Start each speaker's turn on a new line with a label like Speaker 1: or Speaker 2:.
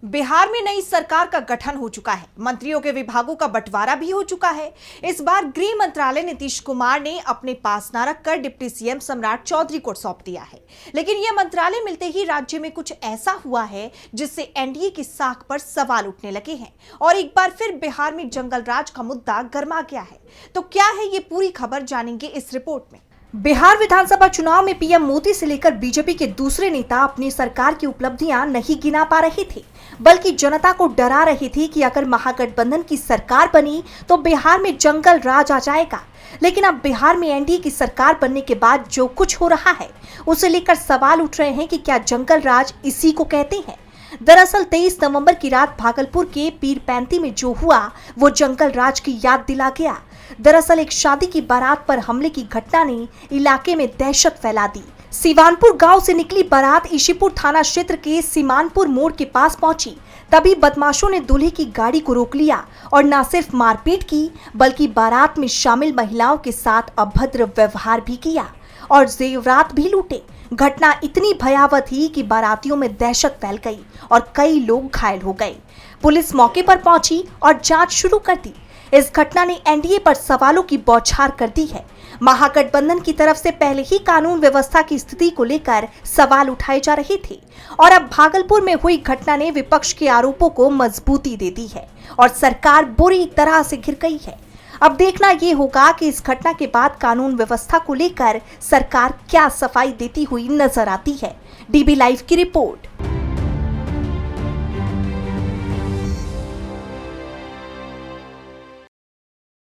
Speaker 1: बिहार में नई सरकार का गठन हो चुका है। मंत्रियों के विभागों का बंटवारा भी हो चुका है। इस बार गृह मंत्रालय नीतीश कुमार ने अपने पास न रखकर डिप्टी सीएम सम्राट चौधरी को सौंप दिया है। लेकिन यह मंत्रालय मिलते ही राज्य में कुछ ऐसा हुआ है जिससे एनडीए की साख पर सवाल उठने लगे हैं और एक बार फिर बिहार में जंगल राज का मुद्दा गर्मा गया है। तो क्या है ये पूरी खबर, जानेंगे इस रिपोर्ट में। बिहार विधानसभा चुनाव में पीएम मोदी से लेकर बीजेपी के दूसरे नेता अपनी सरकार की उपलब्धियां नहीं गिना पा रहे थे, बल्कि जनता को डरा रहे थे कि अगर महागठबंधन की सरकार बनी तो बिहार में जंगल राज आ जाएगा। लेकिन अब बिहार में एनडीए की सरकार बनने के बाद जो कुछ हो रहा है उसे लेकर सवाल उठ रहे हैं कि क्या जंगल राज इसी को कहते हैं। दरअसल 23 नवंबर की रात भागलपुर के पीरपैंती में जो हुआ वो जंगल राज की याद दिला गया। दरअसल एक शादी की बारात पर हमले की घटना ने इलाके में दहशत फैला दी। सिवानपुर गांव से निकली बारात ईशीपुर थाना क्षेत्र के सीमानपुर मोड़ के पास पहुंची। तभी बदमाशों ने दूल्हे की गाड़ी को रोक लिया और न सिर्फ मारपीट की बल्कि बारात में शामिल महिलाओं के साथ अभद्र व्यवहार भी किया और जेवरात भी लूटे। घटना इतनी भयावह थी कि बारातियों में दहशत फैल गई और कई लोग घायल हो गए। पुलिस मौके पर पहुंची और जांच शुरू कर दी। इस घटना ने एनडीए पर सवालों की बौछार कर दी है। महागठबंधन की तरफ से पहले ही कानून व्यवस्था की स्थिति को लेकर सवाल उठाए जा रहे थे और अब भागलपुर में हुई घटना ने विपक्ष के आरोपों को मजबूती दे दी है और सरकार बुरी तरह से घिर गई है। अब देखना ये होगा कि इस घटना के बाद कानून व्यवस्था को लेकर सरकार क्या सफाई देती हुई नजर आती है। डीबी लाइव की रिपोर्ट।